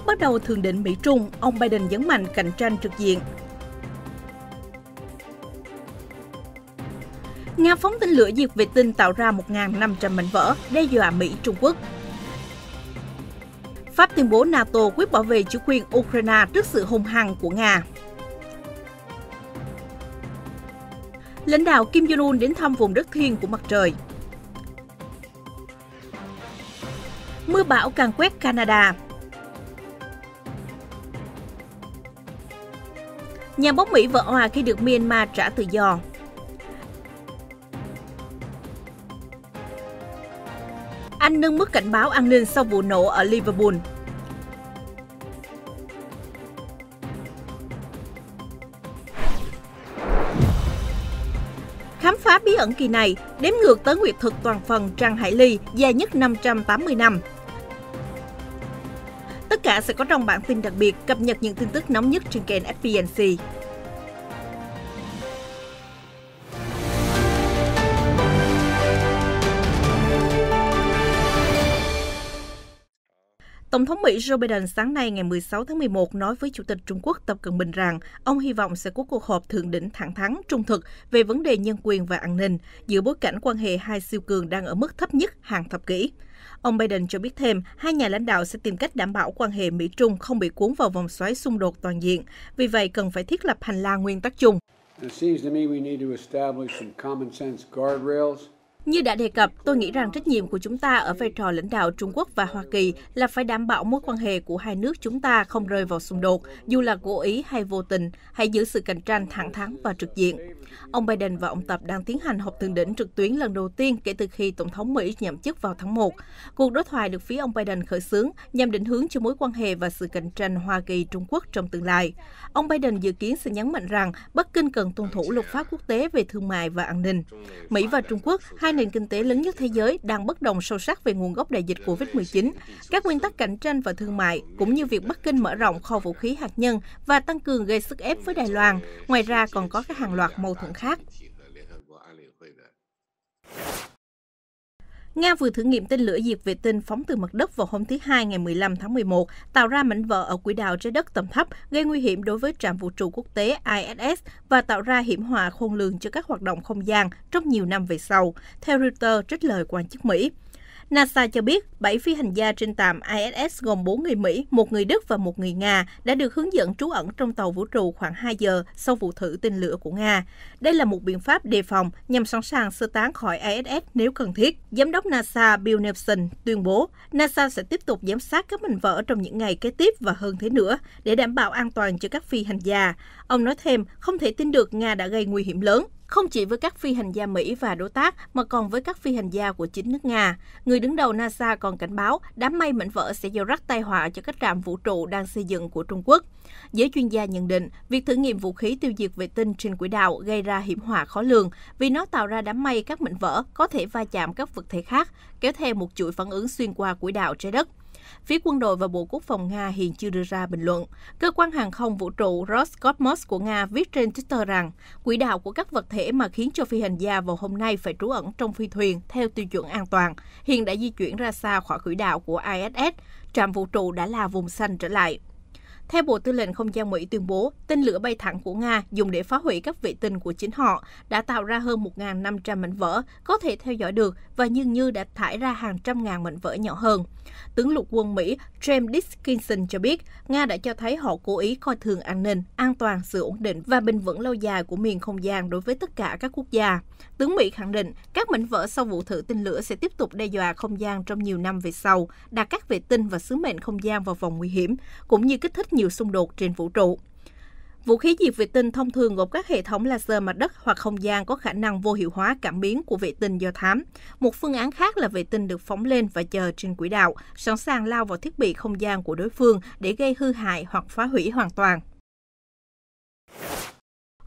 bắt đầu thượng đỉnh Mỹ-Trung, ông Biden nhấn mạnh cạnh tranh trực diện. Nga phóng tên lửa diệt vệ tinh tạo ra 1.500 mảnh vỡ, đe dọa Mỹ-Trung Quốc. Pháp tuyên bố NATO quyết bảo vệ chủ quyền Ukraine trước sự hung hăng của Nga. Lãnh đạo Kim Jong-un đến thăm vùng đất thiêng của mặt trời. Mưa bão càn quét Canada. Nhà bóng Mỹ vỡ òa khi được Myanmar trả tự do. Anh nâng mức cảnh báo an ninh sau vụ nổ ở Liverpool. Khám phá bí ẩn kỳ này, đếm ngược tới nguyệt thực toàn phần Trăng Hải Ly dài nhất 580 năm. Tất cả sẽ có trong bản tin đặc biệt cập nhật những tin tức nóng nhất trên kênh FPNC. Tổng thống Mỹ Joe Biden sáng nay ngày 16 tháng 11 nói với Chủ tịch Trung Quốc Tập Cận Bình rằng ông hy vọng sẽ có cuộc họp thượng đỉnh thẳng thắn, trung thực về vấn đề nhân quyền và an ninh, giữa bối cảnh quan hệ hai siêu cường đang ở mức thấp nhất hàng thập kỷ. Ông Biden cho biết thêm, hai nhà lãnh đạo sẽ tìm cách đảm bảo quan hệ Mỹ-Trung không bị cuốn vào vòng xoáy xung đột toàn diện, vì vậy cần phải thiết lập hành lang nguyên tắc chung. Như đã đề cập, tôi nghĩ rằng trách nhiệm của chúng ta ở vai trò lãnh đạo Trung Quốc và Hoa Kỳ là phải đảm bảo mối quan hệ của hai nước chúng ta không rơi vào xung đột, dù là cố ý hay vô tình, hãy giữ sự cạnh tranh thẳng thắn và trực diện. Ông Biden và ông Tập đang tiến hành họp thượng đỉnh trực tuyến lần đầu tiên kể từ khi Tổng thống Mỹ nhậm chức vào tháng 1. Cuộc đối thoại được phía ông Biden khởi xướng nhằm định hướng cho mối quan hệ và sự cạnh tranh Hoa Kỳ-Trung Quốc trong tương lai. Ông Biden dự kiến sẽ nhấn mạnh rằng Bắc Kinh cần tuân thủ luật pháp quốc tế về thương mại và an ninh. Mỹ và Trung Quốc, hai nền kinh tế lớn nhất thế giới, đang bất đồng sâu sắc về nguồn gốc đại dịch Covid-19, các nguyên tắc cạnh tranh và thương mại, cũng như việc Bắc Kinh mở rộng kho vũ khí hạt nhân và tăng cường gây sức ép với Đài Loan. Ngoài ra còn có các hàng loạt mâu thuẫn khác. Nga vừa thử nghiệm tên lửa diệt vệ tinh phóng từ mặt đất vào hôm thứ Hai ngày 15 tháng 11, tạo ra mảnh vỡ ở quỹ đạo trái đất tầm thấp, gây nguy hiểm đối với trạm vũ trụ quốc tế ISS và tạo ra hiểm họa khôn lường cho các hoạt động không gian trong nhiều năm về sau, theo Reuters trích lời quan chức Mỹ. NASA cho biết 7 phi hành gia trên trạm ISS gồm 4 người Mỹ, 1 người Đức và 1 người Nga đã được hướng dẫn trú ẩn trong tàu vũ trụ khoảng 2 giờ sau vụ thử tên lửa của Nga. Đây là một biện pháp đề phòng nhằm sẵn sàng sơ tán khỏi ISS nếu cần thiết. Giám đốc NASA Bill Nelson tuyên bố NASA sẽ tiếp tục giám sát các mảnh vỡ trong những ngày kế tiếp và hơn thế nữa để đảm bảo an toàn cho các phi hành gia. Ông nói thêm, không thể tin được Nga đã gây nguy hiểm lớn, không chỉ với các phi hành gia Mỹ và đối tác, mà còn với các phi hành gia của chính nước Nga. Người đứng đầu NASA còn cảnh báo đám mây mảnh vỡ sẽ gieo rắc tai họa cho các trạm vũ trụ đang xây dựng của Trung Quốc. Giới chuyên gia nhận định, việc thử nghiệm vũ khí tiêu diệt vệ tinh trên quỹ đạo gây ra hiểm họa khó lường vì nó tạo ra đám mây các mảnh vỡ có thể va chạm các vật thể khác, kéo theo một chuỗi phản ứng xuyên qua quỹ đạo trái đất. Phía quân đội và Bộ Quốc phòng Nga hiện chưa đưa ra bình luận. Cơ quan hàng không vũ trụ Roscosmos của Nga viết trên Twitter rằng quỹ đạo của các vật thể mà khiến cho phi hành gia vào hôm nay phải trú ẩn trong phi thuyền theo tiêu chuẩn an toàn hiện đã di chuyển ra xa khỏi quỹ đạo của ISS. Trạm vũ trụ đã là vùng xanh trở lại. Theo Bộ Tư lệnh Không gian Mỹ tuyên bố, tên lửa bay thẳng của Nga dùng để phá hủy các vệ tinh của chính họ đã tạo ra hơn 1.500 mảnh vỡ có thể theo dõi được và dường như đã thải ra hàng trăm ngàn mảnh vỡ nhỏ hơn. Tướng lục quân Mỹ James Dickinson cho biết, Nga đã cho thấy họ cố ý coi thường an ninh, an toàn, sự ổn định và bền vững lâu dài của miền không gian đối với tất cả các quốc gia. Tướng Mỹ khẳng định, các mảnh vỡ sau vụ thử tên lửa sẽ tiếp tục đe dọa không gian trong nhiều năm về sau, đặt các vệ tinh và sứ mệnh không gian vào vòng nguy hiểm, cũng như kích thích nhiều xung đột trên vũ trụ. Vũ khí diệt vệ tinh thông thường gồm các hệ thống laser mặt đất hoặc không gian có khả năng vô hiệu hóa cảm biến của vệ tinh do thám. Một phương án khác là vệ tinh được phóng lên và chờ trên quỹ đạo, sẵn sàng lao vào thiết bị không gian của đối phương để gây hư hại hoặc phá hủy hoàn toàn.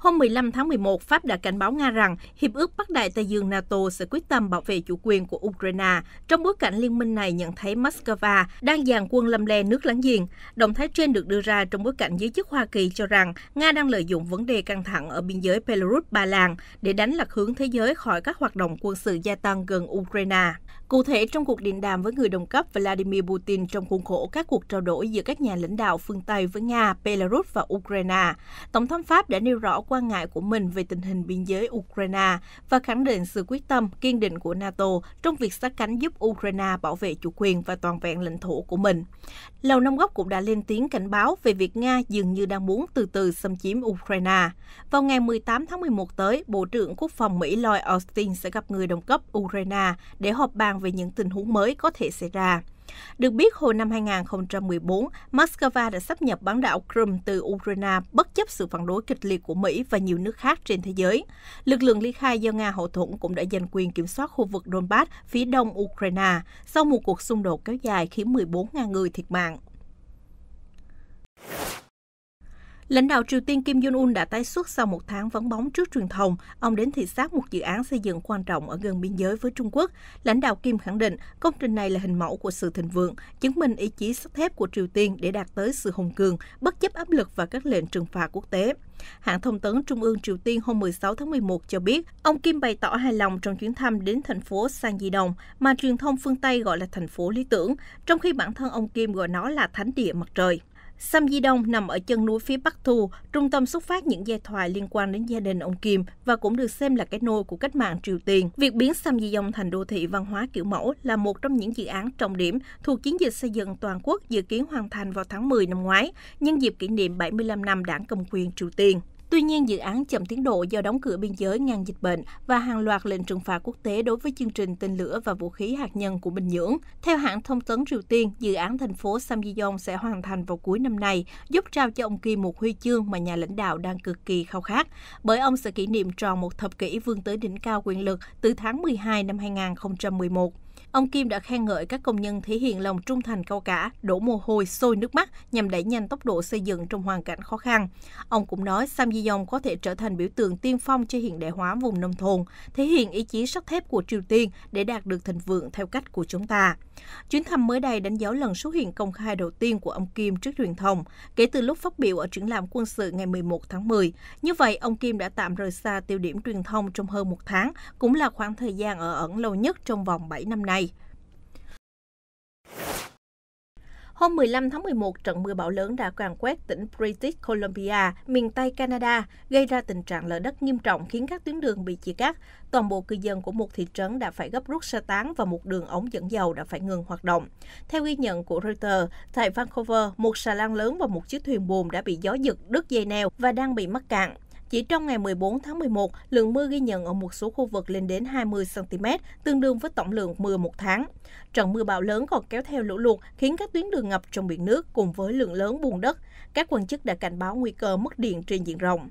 Hôm 15 tháng 11, Pháp đã cảnh báo Nga rằng Hiệp ước Bắc Đại Tây Dương NATO sẽ quyết tâm bảo vệ chủ quyền của Ukraine, trong bối cảnh liên minh này nhận thấy Moscow đang dàn quân lâm le nước láng giềng. Động thái trên được đưa ra trong bối cảnh giới chức Hoa Kỳ cho rằng Nga đang lợi dụng vấn đề căng thẳng ở biên giới Belarus-Ba Lan để đánh lạc hướng thế giới khỏi các hoạt động quân sự gia tăng gần Ukraine. Cụ thể, trong cuộc điện đàm với người đồng cấp Vladimir Putin trong khuôn khổ các cuộc trao đổi giữa các nhà lãnh đạo phương Tây với Nga, Belarus và Ukraine, Tổng thống Pháp đã nêu rõ quan ngại của mình về tình hình biên giới Ukraine và khẳng định sự quyết tâm, kiên định của NATO trong việc sát cánh giúp Ukraine bảo vệ chủ quyền và toàn vẹn lãnh thổ của mình. Lầu Năm Góc cũng đã lên tiếng cảnh báo về việc Nga dường như đang muốn từ từ xâm chiếm Ukraine. Vào ngày 18 tháng 11 tới, Bộ trưởng Quốc phòng Mỹ Lloyd Austin sẽ gặp người đồng cấp Ukraine để họp bàn về những tình huống mới có thể xảy ra. Được biết, hồi năm 2014, Moscow đã sáp nhập bán đảo Crimea từ Ukraine bất chấp sự phản đối kịch liệt của Mỹ và nhiều nước khác trên thế giới. Lực lượng ly khai do Nga hậu thuẫn cũng đã giành quyền kiểm soát khu vực Donbass phía đông Ukraine sau một cuộc xung đột kéo dài khiến 14.000 người thiệt mạng. Lãnh đạo Triều Tiên Kim Jong-un đã tái xuất sau một tháng vắng bóng trước truyền thông. Ông đến thị sát một dự án xây dựng quan trọng ở gần biên giới với Trung Quốc. Lãnh đạo Kim khẳng định công trình này là hình mẫu của sự thịnh vượng, chứng minh ý chí sắt thép của Triều Tiên để đạt tới sự hùng cường, bất chấp áp lực và các lệnh trừng phạt quốc tế. Hãng thông tấn Trung ương Triều Tiên hôm 16 tháng 11 cho biết, ông Kim bày tỏ hài lòng trong chuyến thăm đến thành phố Sanggye-dong, mà truyền thông phương Tây gọi là thành phố lý tưởng, trong khi bản thân ông Kim gọi nó là thánh địa mặt trời. Sanggye-dong nằm ở chân núi phía Bắc Thu, trung tâm xuất phát những giai thoại liên quan đến gia đình ông Kim và cũng được xem là cái nôi của cách mạng Triều Tiên. Việc biến Sanggye-dong thành đô thị văn hóa kiểu mẫu là một trong những dự án trọng điểm thuộc chiến dịch xây dựng toàn quốc dự kiến hoàn thành vào tháng 10 năm ngoái, nhân dịp kỷ niệm 75 năm đảng cầm quyền Triều Tiên. Tuy nhiên, dự án chậm tiến độ do đóng cửa biên giới ngăn dịch bệnh và hàng loạt lệnh trừng phạt quốc tế đối với chương trình tên lửa và vũ khí hạt nhân của Bình Nhưỡng. Theo hãng thông tấn Triều Tiên, dự án thành phố Sanggye-dong sẽ hoàn thành vào cuối năm nay, giúp trao cho ông Kim một huy chương mà nhà lãnh đạo đang cực kỳ khao khát, bởi ông sẽ kỷ niệm tròn một thập kỷ vươn tới đỉnh cao quyền lực từ tháng 12 năm 2011. Ông Kim đã khen ngợi các công nhân thể hiện lòng trung thành cao cả, đổ mồ hôi, sôi nước mắt nhằm đẩy nhanh tốc độ xây dựng trong hoàn cảnh khó khăn. Ông cũng nói Sanggye-dong có thể trở thành biểu tượng tiên phong cho hiện đại hóa vùng nông thôn, thể hiện ý chí sắt thép của Triều Tiên để đạt được thịnh vượng theo cách của chúng ta. Chuyến thăm mới đây đánh dấu lần xuất hiện công khai đầu tiên của ông Kim trước truyền thông, kể từ lúc phát biểu ở triển lãm quân sự ngày 11 tháng 10. Như vậy, ông Kim đã tạm rời xa tiêu điểm truyền thông trong hơn một tháng, cũng là khoảng thời gian ở ẩn lâu nhất trong vòng 7 năm nay. Hôm 15 tháng 11, trận mưa bão lớn đã càn quét tỉnh British Columbia, miền Tây Canada, gây ra tình trạng lở đất nghiêm trọng khiến các tuyến đường bị chia cắt. Toàn bộ cư dân của một thị trấn đã phải gấp rút sơ tán và một đường ống dẫn dầu đã phải ngừng hoạt động. Theo ghi nhận của Reuters, tại Vancouver, một xà lan lớn và một chiếc thuyền buồm đã bị gió giật đứt dây neo và đang bị mắc cạn. Chỉ trong ngày 14 tháng 11, lượng mưa ghi nhận ở một số khu vực lên đến 20 cm, tương đương với tổng lượng mưa một tháng. Trận mưa bão lớn còn kéo theo lũ lụt, khiến các tuyến đường ngập trong biển nước cùng với lượng lớn bùn đất. Các quan chức đã cảnh báo nguy cơ mất điện trên diện rộng.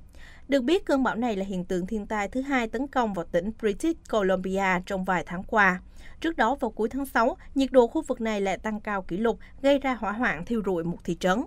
Được biết, cơn bão này là hiện tượng thiên tai thứ hai tấn công vào tỉnh British Columbia trong vài tháng qua. Trước đó, vào cuối tháng 6, nhiệt độ khu vực này lại tăng cao kỷ lục, gây ra hỏa hoạn thiêu rụi một thị trấn.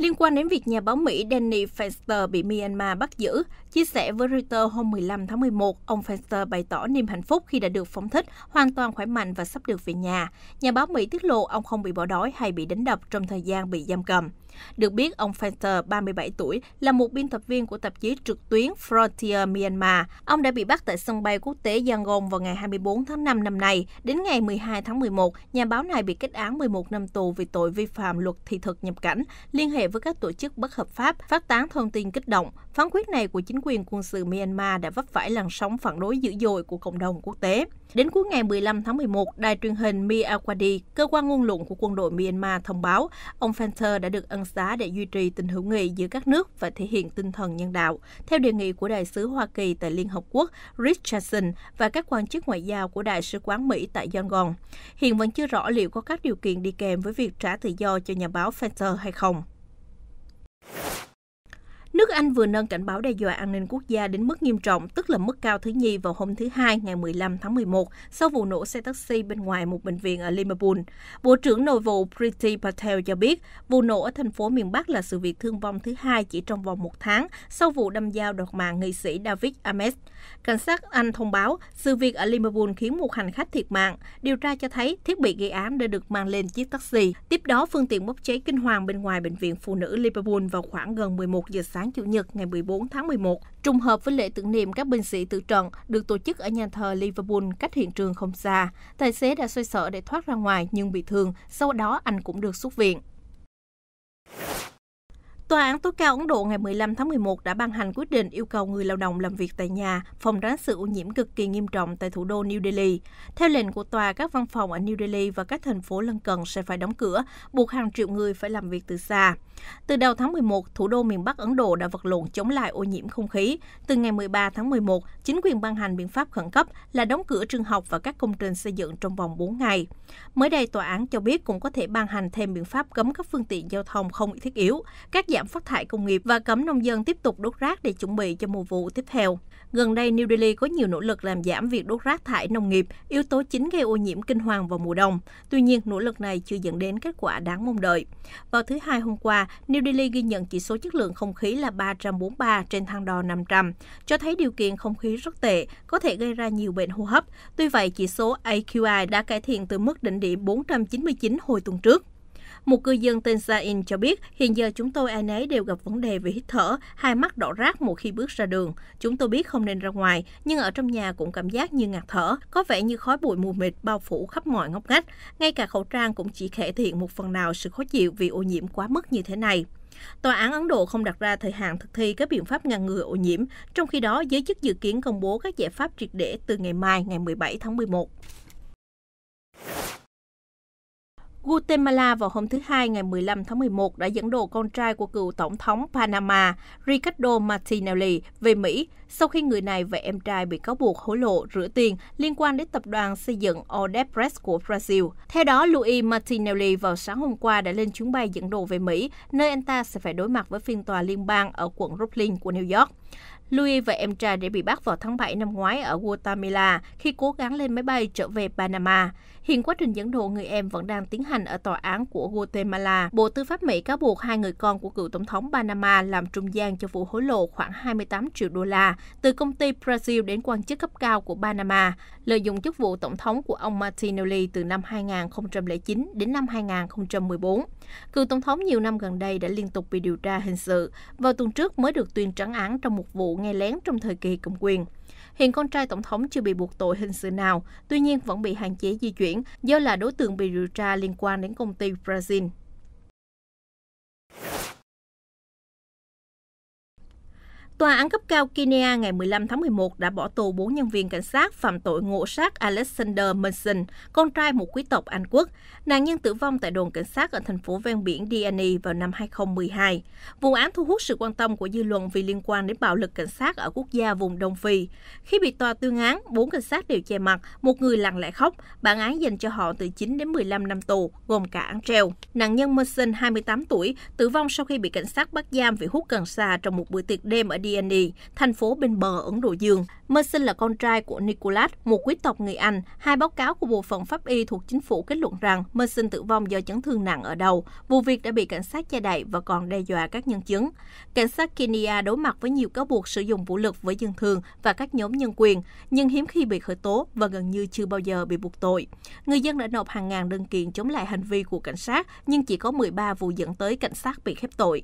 Liên quan đến việc nhà báo Mỹ Danny Fenster bị Myanmar bắt giữ, chia sẻ với Reuters hôm 15 tháng 11, ông Fenster bày tỏ niềm hạnh phúc khi đã được phóng thích, hoàn toàn khỏe mạnh và sắp được về nhà. Nhà báo Mỹ tiết lộ ông không bị bỏ đói hay bị đánh đập trong thời gian bị giam cầm. Được biết, ông Fenster, 37 tuổi, là một biên tập viên của tạp chí trực tuyến Frontier Myanmar. Ông đã bị bắt tại sân bay quốc tế Yangon vào ngày 24 tháng 5 năm nay. Đến ngày 12 tháng 11, nhà báo này bị kết án 11 năm tù vì tội vi phạm luật thị thực nhập cảnh, liên hệ với các tổ chức bất hợp pháp, phát tán thông tin kích động. Phán quyết này của chính quyền quân sự Myanmar đã vấp phải làn sóng phản đối dữ dội của cộng đồng quốc tế. Đến cuối ngày 15 tháng 11, đài truyền hình Myanmar, cơ quan ngôn luận của quân đội Myanmar thông báo, ông Fenster đã được ân xá để duy trì tình hữu nghị giữa các nước và thể hiện tinh thần nhân đạo, theo đề nghị của đại sứ Hoa Kỳ tại Liên Hợp Quốc Richardson và các quan chức ngoại giao của Đại sứ quán Mỹ tại Yangon. Hiện vẫn chưa rõ liệu có các điều kiện đi kèm với việc trả tự do cho nhà báo Fenster hay không. Nước Anh vừa nâng cảnh báo đe dọa an ninh quốc gia đến mức nghiêm trọng, tức là mức cao thứ nhì vào hôm thứ Hai ngày 15 tháng 11, sau vụ nổ xe taxi bên ngoài một bệnh viện ở Liverpool. Bộ trưởng Nội vụ Priti Patel cho biết, vụ nổ ở thành phố miền Bắc là sự việc thương vong thứ hai chỉ trong vòng một tháng sau vụ đâm dao đoạt mạng nghị sĩ David Amess. Cảnh sát Anh thông báo, sự việc ở Liverpool khiến một hành khách thiệt mạng. Điều tra cho thấy thiết bị gây án đã được mang lên chiếc taxi. Tiếp đó, phương tiện bốc cháy kinh hoàng bên ngoài bệnh viện phụ nữ Liverpool vào khoảng gần 11 giờ sáng. sáng Chủ nhật ngày 14 tháng 11, trùng hợp với lễ tưởng niệm các binh sĩ tử trận được tổ chức ở nhà thờ Liverpool cách hiện trường không xa. Tài xế đã xoay sở để thoát ra ngoài nhưng bị thương, sau đó anh cũng được xuất viện. Tòa án tối cao Ấn Độ ngày 15 tháng 11 đã ban hành quyết định yêu cầu người lao động làm việc tại nhà phòng tránh sự ô nhiễm cực kỳ nghiêm trọng tại thủ đô New Delhi. Theo lệnh của tòa, các văn phòng ở New Delhi và các thành phố lân cận sẽ phải đóng cửa, buộc hàng triệu người phải làm việc từ xa. Từ đầu tháng 11, thủ đô miền Bắc Ấn Độ đã vật lộn chống lại ô nhiễm không khí. Từ ngày 13 tháng 11, chính quyền ban hành biện pháp khẩn cấp là đóng cửa trường học và các công trình xây dựng trong vòng 4 ngày. Mới đây, tòa án cho biết cũng có thể ban hành thêm biện pháp cấm các phương tiện giao thông không thiết yếu, cắt giảm phát thải công nghiệp và cấm nông dân tiếp tục đốt rác để chuẩn bị cho mùa vụ tiếp theo. Gần đây, New Delhi có nhiều nỗ lực làm giảm việc đốt rác thải nông nghiệp, yếu tố chính gây ô nhiễm kinh hoàng vào mùa đông. Tuy nhiên, nỗ lực này chưa dẫn đến kết quả đáng mong đợi. Vào thứ Hai hôm qua, New Delhi ghi nhận chỉ số chất lượng không khí là 343 trên thang đo 500, cho thấy điều kiện không khí rất tệ, có thể gây ra nhiều bệnh hô hấp. Tuy vậy, chỉ số AQI đã cải thiện từ mức đỉnh điểm 499 hồi tuần trước. Một cư dân tên Zain cho biết, hiện giờ chúng tôi ai nấy đều gặp vấn đề về hít thở, hai mắt đỏ rát mỗi khi bước ra đường. Chúng tôi biết không nên ra ngoài, nhưng ở trong nhà cũng cảm giác như ngạt thở, có vẻ như khói bụi mù mịt bao phủ khắp mọi ngóc ngách. Ngay cả khẩu trang cũng chỉ cải thiện một phần nào sự khó chịu vì ô nhiễm quá mức như thế này. Tòa án Ấn Độ không đặt ra thời hạn thực thi các biện pháp ngăn ngừa ô nhiễm, trong khi đó giới chức dự kiến công bố các giải pháp triệt để từ ngày mai, ngày 17 tháng 11. Guatemala vào hôm thứ Hai ngày 15 tháng 11 đã dẫn độ con trai của cựu tổng thống Panama Ricardo Martinelli về Mỹ sau khi người này và em trai bị cáo buộc hối lộ rửa tiền liên quan đến tập đoàn xây dựng Odebrecht của Brazil. Theo đó, Luis Martinelli vào sáng hôm qua đã lên chuyến bay dẫn độ về Mỹ, nơi anh ta sẽ phải đối mặt với phiên tòa liên bang ở quận Brooklyn của New York. Louis và em trai đã bị bắt vào tháng 7 năm ngoái ở Guatemala khi cố gắng lên máy bay trở về Panama. Hiện quá trình dẫn độ người em vẫn đang tiến hành ở tòa án của Guatemala. Bộ Tư pháp Mỹ cáo buộc hai người con của cựu tổng thống Panama làm trung gian cho vụ hối lộ khoảng 28 triệu đô la từ công ty Brazil đến quan chức cấp cao của Panama, lợi dụng chức vụ tổng thống của ông Martinelli từ năm 2009 đến năm 2014. Cựu tổng thống nhiều năm gần đây đã liên tục bị điều tra hình sự. Vào tuần trước mới được tuyên trắng án trong một vụ nghe lén trong thời kỳ cầm quyền. Hiện con trai tổng thống chưa bị buộc tội hình sự nào, tuy nhiên vẫn bị hạn chế di chuyển do là đối tượng bị điều tra liên quan đến công ty Brazil. Tòa án cấp cao Kenya ngày 15 tháng 11 đã bỏ tù 4 nhân viên cảnh sát phạm tội ngộ sát Alexander Mason, con trai một quý tộc Anh quốc. Nạn nhân tử vong tại đồn cảnh sát ở thành phố ven biển Diani vào năm 2012. Vụ án thu hút sự quan tâm của dư luận vì liên quan đến bạo lực cảnh sát ở quốc gia vùng Đông Phi. Khi bị tòa tuyên án, 4 cảnh sát đều che mặt, một người lặng lẽ khóc. Bản án dành cho họ từ 9 đến 15 năm tù, gồm cả án treo. Nạn nhân Mason, 28 tuổi, tử vong sau khi bị cảnh sát bắt giam vì hút cần sa trong một bữa tiệc đêm ở Diani, thành phố bên bờ Ấn Độ Dương. Mason là con trai của Nicholas, một quý tộc người Anh. Hai báo cáo của Bộ phận Pháp y thuộc chính phủ kết luận rằng Mason tử vong do chấn thương nặng ở đầu. Vụ việc đã bị cảnh sát che đậy và còn đe dọa các nhân chứng. Cảnh sát Kenya đối mặt với nhiều cáo buộc sử dụng vũ lực với dân thường và các nhóm nhân quyền, nhưng hiếm khi bị khởi tố và gần như chưa bao giờ bị buộc tội. Người dân đã nộp hàng ngàn đơn kiện chống lại hành vi của cảnh sát, nhưng chỉ có 13 vụ dẫn tới cảnh sát bị khép tội.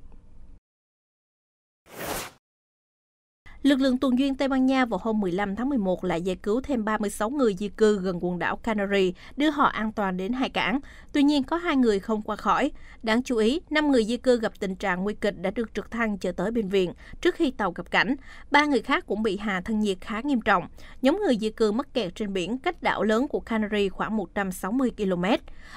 Lực lượng tuần duyên Tây Ban Nha vào hôm 15 tháng 11 lại giải cứu thêm 36 người di cư gần quần đảo Canary, đưa họ an toàn đến hải cảng. Tuy nhiên, có 2 người không qua khỏi. Đáng chú ý, 5 người di cư gặp tình trạng nguy kịch đã được trực thăng chở tới bệnh viện trước khi tàu cập cảng. 3 người khác cũng bị hạ thân nhiệt khá nghiêm trọng. Nhóm người di cư mắc kẹt trên biển cách đảo lớn của Canary khoảng 160 km.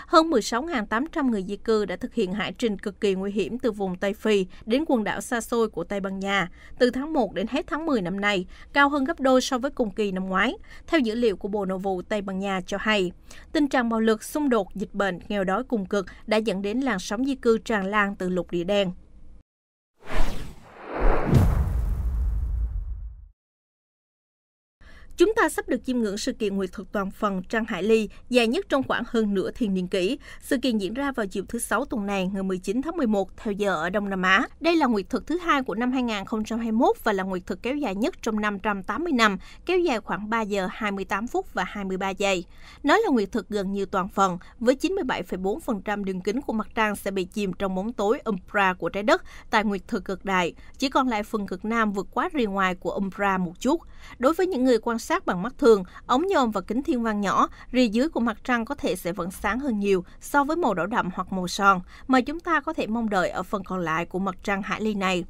Hơn 16.800 người di cư đã thực hiện hải trình cực kỳ nguy hiểm từ vùng Tây Phi đến quần đảo xa xôi của Tây Ban Nha từ tháng 1 đến hết tháng 10 năm nay, cao hơn gấp đôi so với cùng kỳ năm ngoái, theo dữ liệu của Bộ Nội vụ Tây Ban Nha cho hay. Tình trạng bạo lực, xung đột, dịch bệnh, nghèo đói cùng cực đã dẫn đến làn sóng di cư tràn lan từ lục địa đen. Chúng ta sắp được chiêm ngưỡng sự kiện nguyệt thực toàn phần trăng Hải Ly dài nhất trong khoảng hơn nửa thiên niên kỷ. Sự kiện diễn ra vào chiều thứ Sáu tuần này, ngày 19 tháng 11 theo giờ ở Đông Nam Á. Đây là nguyệt thực thứ hai của năm 2021 và là nguyệt thực kéo dài nhất trong 580 năm, kéo dài khoảng 3 giờ 28 phút và 23 giây. Nó là nguyệt thực gần như toàn phần, với 97,4% đường kính của mặt trăng sẽ bị chìm trong bóng tối umbra của trái đất tại nguyệt thực cực đại, chỉ còn lại phần cực nam vượt quá rìa ngoài của umbra một chút. Đối với những người quan sát bằng mắt thường, ống nhòm và kính thiên văn nhỏ, rìa dưới của mặt trăng có thể sẽ vẫn sáng hơn nhiều so với màu đỏ đậm hoặc màu son mà chúng ta có thể mong đợi ở phần còn lại của mặt trăng Hải Ly này.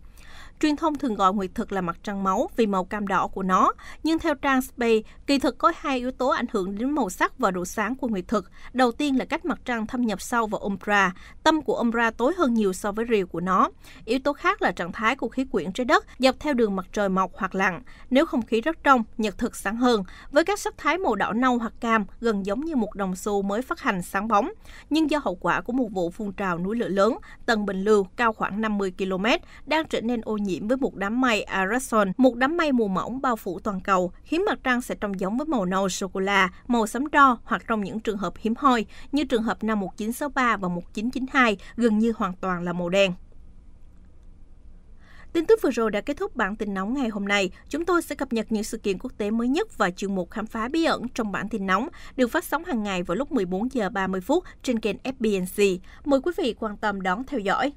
Truyền thông thường gọi nguyệt thực là mặt trăng máu vì màu cam đỏ của nó, nhưng theo trang Space, kỳ thực có hai yếu tố ảnh hưởng đến màu sắc và độ sáng của nguyệt thực. Đầu tiên là cách mặt trăng thâm nhập sâu vào umbra. Tâm của umbra tối hơn nhiều so với rìa của nó. Yếu tố khác là trạng thái của khí quyển trái đất dọc theo đường mặt trời mọc hoặc lặn. Nếu không khí rất trong, nhật thực sáng hơn, với các sắc thái màu đỏ nâu hoặc cam gần giống như một đồng xu mới phát hành sáng bóng. Nhưng do hậu quả của một vụ phun trào núi lửa lớn, tầng bình lưu cao khoảng 50 km đang trở nên ô nhiễm với một đám mây aerosol, một đám mây mù mỏng bao phủ toàn cầu, khiến mặt trăng sẽ trông giống với màu nâu sô-cô-la, màu xám tro hoặc trong những trường hợp hiếm hoi như trường hợp năm 1963 và 1992 gần như hoàn toàn là màu đen. Tin tức vừa rồi đã kết thúc bản tin nóng ngày hôm nay. Chúng tôi sẽ cập nhật những sự kiện quốc tế mới nhất và chuyên mục khám phá bí ẩn trong bản tin nóng được phát sóng hàng ngày vào lúc 14 giờ 30 phút trên kênh FBNC. Mời quý vị quan tâm đón theo dõi.